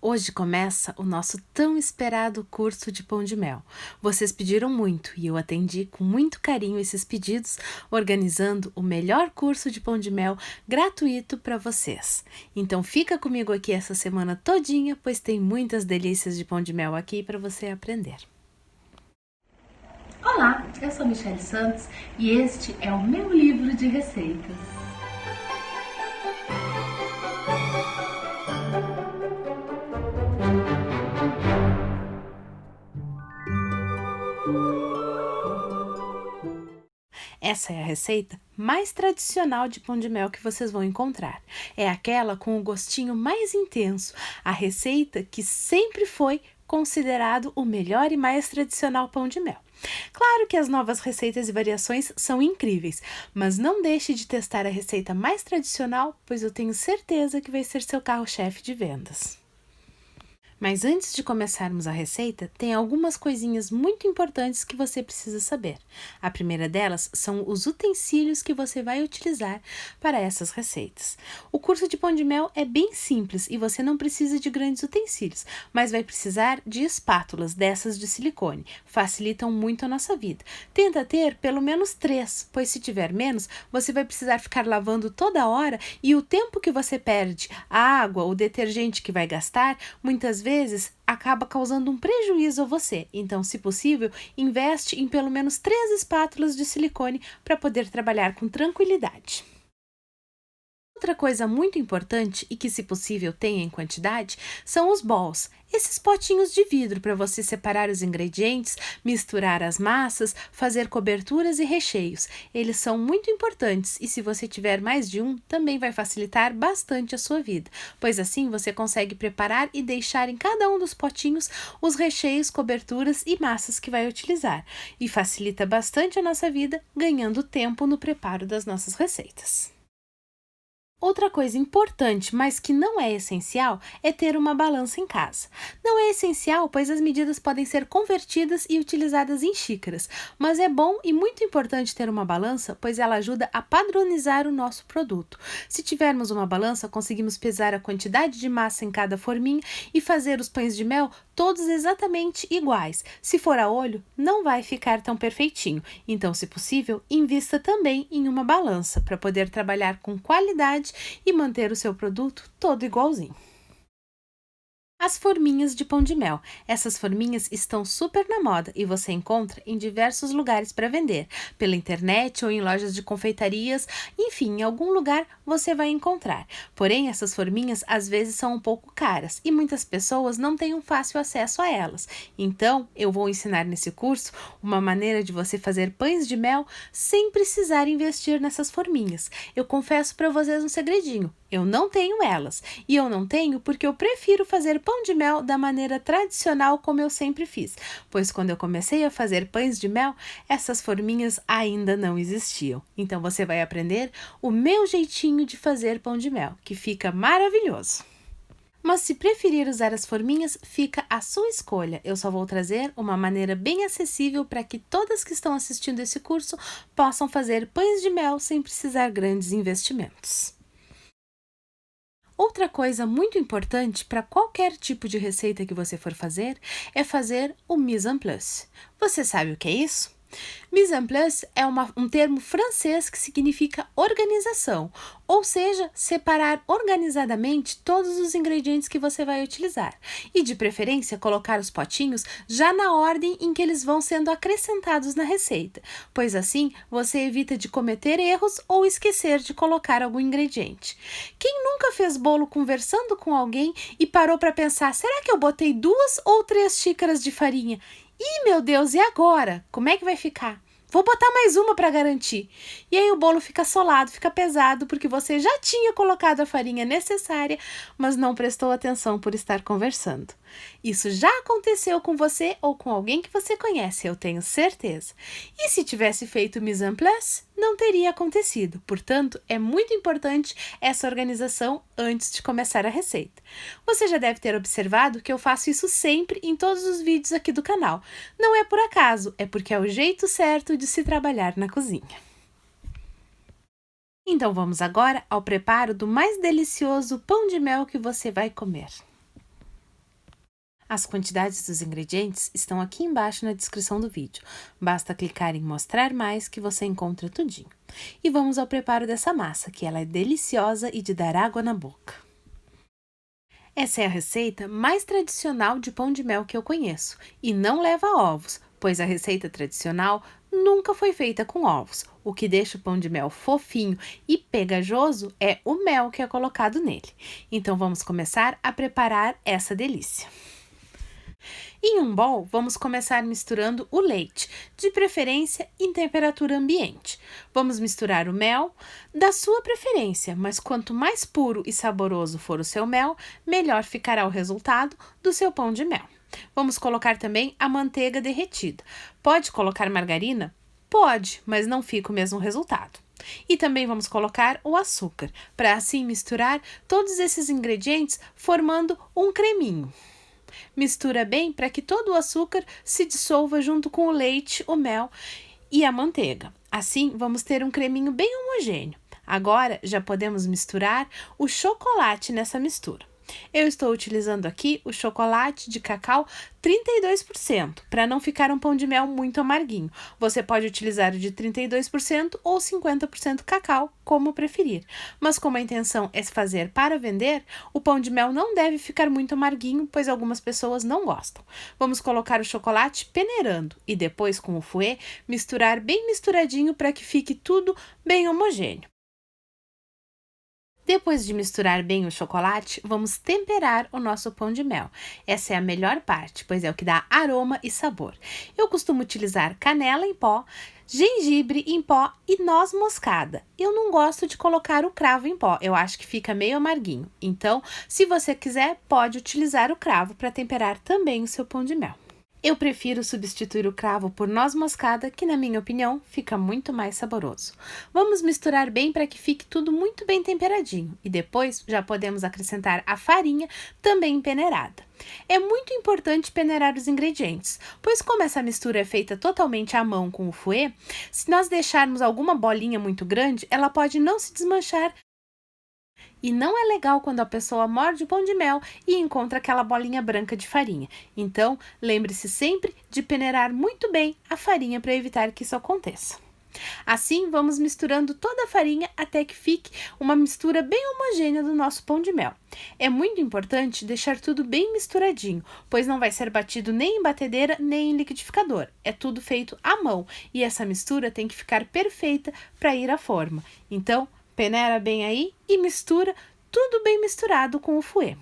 Hoje começa o nosso tão esperado curso de pão de mel. Vocês pediram muito e eu atendi com muito carinho esses pedidos, organizando o melhor curso de pão de mel gratuito para vocês. Então fica comigo aqui essa semana todinha, pois tem muitas delícias de pão de mel aqui para você aprender. Olá, eu sou Michelle Santos e este é o meu livro de receitas. Essa é a receita mais tradicional de pão de mel que vocês vão encontrar. É aquela com o gostinho mais intenso, a receita que sempre foi considerado o melhor e mais tradicional pão de mel. Claro que as novas receitas e variações são incríveis, mas não deixe de testar a receita mais tradicional, pois eu tenho certeza que vai ser seu carro-chefe de vendas. Mas antes de começarmos a receita, tem algumas coisinhas muito importantes que você precisa saber. A primeira delas são os utensílios que você vai utilizar para essas receitas. O curso de pão de mel é bem simples e você não precisa de grandes utensílios, mas vai precisar de espátulas dessas de silicone. Facilitam muito a nossa vida. Tenta ter pelo menos 3, pois se tiver menos, você vai precisar ficar lavando toda hora e o tempo que você perde, a água, o detergente que vai gastar, muitas vezes acaba causando um prejuízo a você. Então, se possível, investe em pelo menos 3 espátulas de silicone para poder trabalhar com tranquilidade. Outra coisa muito importante e que, se possível, tenha em quantidade são os bowls, esses potinhos de vidro para você separar os ingredientes, misturar as massas, fazer coberturas e recheios. Eles são muito importantes e, se você tiver mais de um, também vai facilitar bastante a sua vida, pois assim você consegue preparar e deixar em cada um dos potinhos os recheios, coberturas e massas que vai utilizar, e facilita bastante a nossa vida, ganhando tempo no preparo das nossas receitas. Outra coisa importante, mas que não é essencial, é ter uma balança em casa. Não é essencial, pois as medidas podem ser convertidas e utilizadas em xícaras, mas é bom e muito importante ter uma balança, pois ela ajuda a padronizar o nosso produto. Se tivermos uma balança, conseguimos pesar a quantidade de massa em cada forminha e fazer os pães de mel todos exatamente iguais. Se for a olho, não vai ficar tão perfeitinho. Então, se possível, invista também em uma balança para poder trabalhar com qualidade e manter o seu produto todo igualzinho. As forminhas de pão de mel. Essas forminhas estão super na moda e você encontra em diversos lugares para vender, pela internet ou em lojas de confeitarias, enfim, em algum lugar você vai encontrar. Porém, essas forminhas às vezes são um pouco caras e muitas pessoas não têm um fácil acesso a elas. Então, eu vou ensinar nesse curso uma maneira de você fazer pães de mel sem precisar investir nessas forminhas. Eu confesso para vocês um segredinho. Eu não tenho elas, e eu não tenho porque eu prefiro fazer pão de mel da maneira tradicional como eu sempre fiz, pois quando eu comecei a fazer pães de mel, essas forminhas ainda não existiam. Então você vai aprender o meu jeitinho de fazer pão de mel, que fica maravilhoso. Mas se preferir usar as forminhas, fica à sua escolha. Eu só vou trazer uma maneira bem acessível para que todas que estão assistindo esse curso possam fazer pães de mel sem precisar grandes investimentos. Outra coisa muito importante para qualquer tipo de receita que você for fazer é fazer o mise en place. Você sabe o que é isso? Mise en place é um termo francês que significa organização, ou seja, separar organizadamente todos os ingredientes que você vai utilizar e, de preferência, colocar os potinhos já na ordem em que eles vão sendo acrescentados na receita, pois assim você evita de cometer erros ou esquecer de colocar algum ingrediente. Quem nunca fez bolo conversando com alguém e parou para pensar, será que eu botei 2 ou 3 xícaras de farinha? Ih, meu Deus, e agora? Como é que vai ficar? Vou botar mais uma para garantir. E aí o bolo fica solado, fica pesado, porque você já tinha colocado a farinha necessária, mas não prestou atenção por estar conversando. Isso já aconteceu com você ou com alguém que você conhece, eu tenho certeza. E se tivesse feito mise en place, não teria acontecido. Portanto, é muito importante essa organização antes de começar a receita. Você já deve ter observado que eu faço isso sempre em todos os vídeos aqui do canal. Não é por acaso, é porque é o jeito certo de se trabalhar na cozinha. Então vamos agora ao preparo do mais delicioso pão de mel que você vai comer. As quantidades dos ingredientes estão aqui embaixo na descrição do vídeo. Basta clicar em mostrar mais que você encontra tudinho. E vamos ao preparo dessa massa, que ela é deliciosa e de dar água na boca. Essa é a receita mais tradicional de pão de mel que eu conheço e não leva ovos, pois a receita tradicional nunca foi feita com ovos. O que deixa o pão de mel fofinho e pegajoso é o mel que é colocado nele. Então vamos começar a preparar essa delícia. Em um bowl, vamos começar misturando o leite, de preferência em temperatura ambiente. Vamos misturar o mel da sua preferência, mas quanto mais puro e saboroso for o seu mel, melhor ficará o resultado do seu pão de mel. Vamos colocar também a manteiga derretida. Pode colocar margarina? Pode, mas não fica o mesmo resultado. E também vamos colocar o açúcar, para assim misturar todos esses ingredientes formando um creminho. Mistura bem para que todo o açúcar se dissolva junto com o leite, o mel e a manteiga. Assim, vamos ter um creminho bem homogêneo. Agora, já podemos misturar o chocolate nessa mistura. Eu estou utilizando aqui o chocolate de cacau 32%, para não ficar um pão de mel muito amarguinho. Você pode utilizar o de 32% ou 50% cacau, como preferir. Mas como a intenção é fazer para vender, o pão de mel não deve ficar muito amarguinho, pois algumas pessoas não gostam. Vamos colocar o chocolate peneirando e depois com o fouet misturar bem misturadinho para que fique tudo bem homogêneo. Depois de misturar bem o chocolate, vamos temperar o nosso pão de mel. Essa é a melhor parte, pois é o que dá aroma e sabor. Eu costumo utilizar canela em pó, gengibre em pó e noz moscada. Eu não gosto de colocar o cravo em pó, eu acho que fica meio amarguinho. Então, se você quiser, pode utilizar o cravo para temperar também o seu pão de mel. Eu prefiro substituir o cravo por noz moscada, que na minha opinião fica muito mais saboroso. Vamos misturar bem para que fique tudo muito bem temperadinho e depois já podemos acrescentar a farinha também peneirada. É muito importante peneirar os ingredientes, pois como essa mistura é feita totalmente à mão com o fouet, se nós deixarmos alguma bolinha muito grande, ela pode não se desmanchar. E não é legal quando a pessoa morde o pão de mel e encontra aquela bolinha branca de farinha. Então, lembre-se sempre de peneirar muito bem a farinha para evitar que isso aconteça. Assim, vamos misturando toda a farinha até que fique uma mistura bem homogênea do nosso pão de mel. É muito importante deixar tudo bem misturadinho, pois não vai ser batido nem em batedeira nem em liquidificador. É tudo feito à mão e essa mistura tem que ficar perfeita para ir à forma. Então, peneira bem aí e mistura tudo bem misturado com o fouet.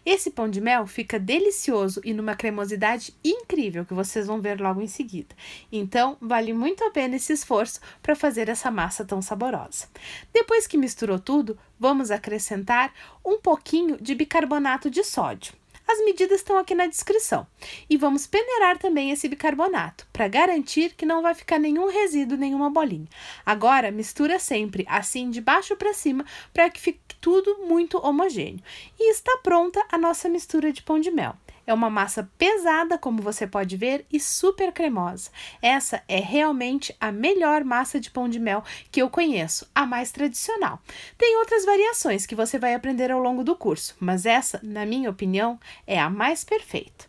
Esse pão de mel fica delicioso e numa cremosidade incrível que vocês vão ver logo em seguida. Então, vale muito a pena esse esforço para fazer essa massa tão saborosa. Depois que misturou tudo, vamos acrescentar um pouquinho de bicarbonato de sódio. As medidas estão aqui na descrição. E vamos peneirar também esse bicarbonato, para garantir que não vai ficar nenhum resíduo, nenhuma bolinha. Agora, mistura sempre, assim de baixo para cima, para que fique tudo muito homogêneo. E está pronta a nossa mistura de pão de mel. É uma massa pesada, como você pode ver, e super cremosa. Essa é realmente a melhor massa de pão de mel que eu conheço, a mais tradicional. Tem outras variações que você vai aprender ao longo do curso, mas essa, na minha opinião, é a mais perfeita.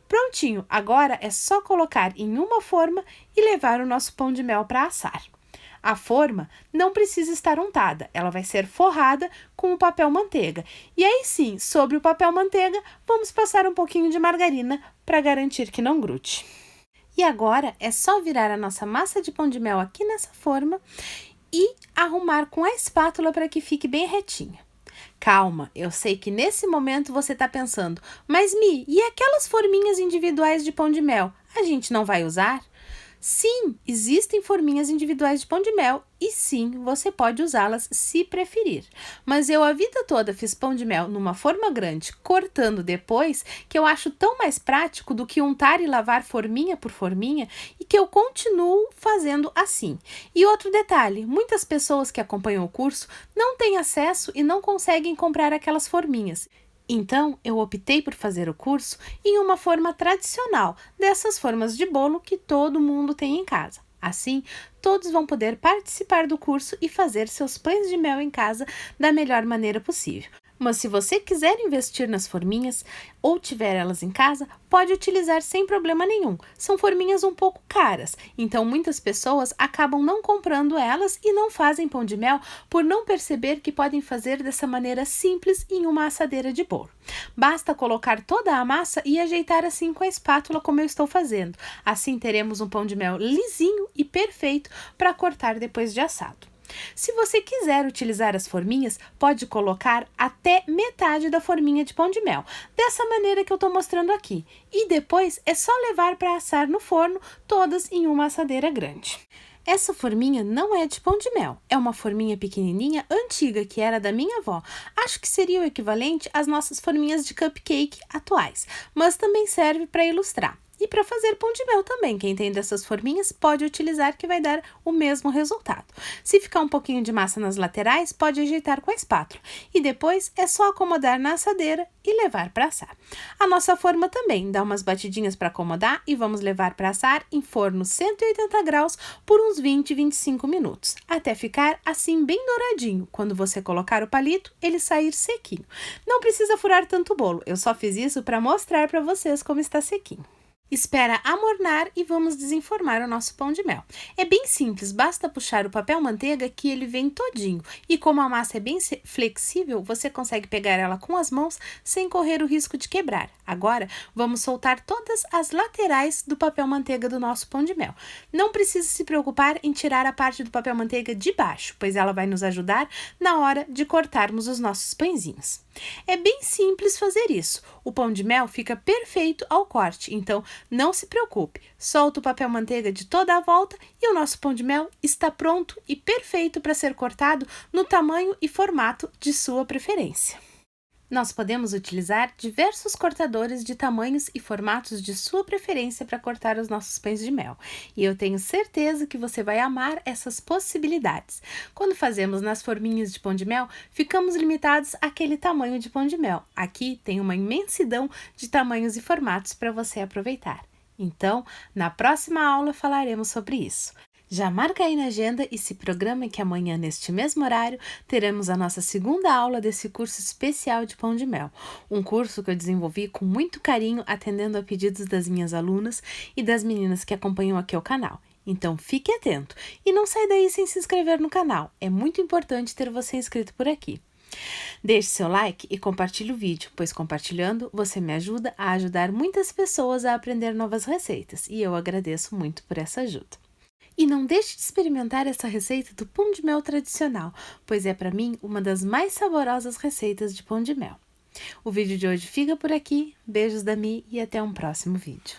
Prontinho, agora é só colocar em uma forma e levar o nosso pão de mel para assar. A forma não precisa estar untada, ela vai ser forrada com o papel manteiga. E aí sim, sobre o papel manteiga, vamos passar um pouquinho de margarina para garantir que não grude. E agora é só virar a nossa massa de pão de mel aqui nessa forma e arrumar com a espátula para que fique bem retinha. Calma, eu sei que nesse momento você está pensando, mas Mi, e aquelas forminhas individuais de pão de mel? A gente não vai usar? Sim, existem forminhas individuais de pão de mel e sim, você pode usá-las se preferir. Mas eu a vida toda fiz pão de mel numa forma grande, cortando depois, que eu acho tão mais prático do que untar e lavar forminha por forminha e que eu continuo fazendo assim. E outro detalhe, muitas pessoas que acompanham o curso não têm acesso e não conseguem comprar aquelas forminhas. Então, eu optei por fazer o curso em uma forma tradicional, dessas formas de bolo que todo mundo tem em casa. Assim, todos vão poder participar do curso e fazer seus pães de mel em casa da melhor maneira possível. Mas se você quiser investir nas forminhas ou tiver elas em casa, pode utilizar sem problema nenhum. São forminhas um pouco caras, então muitas pessoas acabam não comprando elas e não fazem pão de mel por não perceber que podem fazer dessa maneira simples em uma assadeira de bolo. Basta colocar toda a massa e ajeitar assim com a espátula como eu estou fazendo. Assim teremos um pão de mel lisinho e perfeito para cortar depois de assado. Se você quiser utilizar as forminhas, pode colocar até metade da forminha de pão de mel, dessa maneira que eu estou mostrando aqui. E depois é só levar para assar no forno, todas em uma assadeira grande. Essa forminha não é de pão de mel, é uma forminha pequenininha antiga que era da minha avó. Acho que seria o equivalente às nossas forminhas de cupcake atuais, mas também serve para ilustrar. E para fazer pão de mel também, quem tem dessas forminhas pode utilizar que vai dar o mesmo resultado. Se ficar um pouquinho de massa nas laterais, pode ajeitar com a espátula. E depois é só acomodar na assadeira e levar para assar. A nossa forma também dá umas batidinhas para acomodar e vamos levar para assar em forno 180 graus por uns 20-25 minutos, até ficar assim bem douradinho. Quando você colocar o palito, ele sair sequinho. Não precisa furar tanto o bolo, eu só fiz isso para mostrar para vocês como está sequinho. Espera amornar e vamos desenformar o nosso pão de mel. É bem simples, basta puxar o papel manteiga que ele vem todinho. E como a massa é bem flexível, você consegue pegar ela com as mãos sem correr o risco de quebrar. Agora, vamos soltar todas as laterais do papel manteiga do nosso pão de mel. Não precisa se preocupar em tirar a parte do papel manteiga de baixo, pois ela vai nos ajudar na hora de cortarmos os nossos pãezinhos. É bem simples fazer isso. O pão de mel fica perfeito ao corte, então não se preocupe. Solta o papel manteiga de toda a volta e o nosso pão de mel está pronto e perfeito para ser cortado no tamanho e formato de sua preferência. Nós podemos utilizar diversos cortadores de tamanhos e formatos de sua preferência para cortar os nossos pães de mel. E eu tenho certeza que você vai amar essas possibilidades. Quando fazemos nas forminhas de pão de mel, ficamos limitados àquele tamanho de pão de mel. Aqui tem uma imensidão de tamanhos e formatos para você aproveitar. Então, na próxima aula falaremos sobre isso. Já marca aí na agenda e se programa que amanhã, neste mesmo horário, teremos a nossa segunda aula desse curso especial de pão de mel. Um curso que eu desenvolvi com muito carinho, atendendo a pedidos das minhas alunas e das meninas que acompanham aqui o canal. Então fique atento e não sai daí sem se inscrever no canal. É muito importante ter você inscrito por aqui. Deixe seu like e compartilhe o vídeo, pois compartilhando você me ajuda a ajudar muitas pessoas a aprender novas receitas e eu agradeço muito por essa ajuda. E não deixe de experimentar essa receita do pão de mel tradicional, pois é para mim uma das mais saborosas receitas de pão de mel. O vídeo de hoje fica por aqui, beijos da Mi e até um próximo vídeo.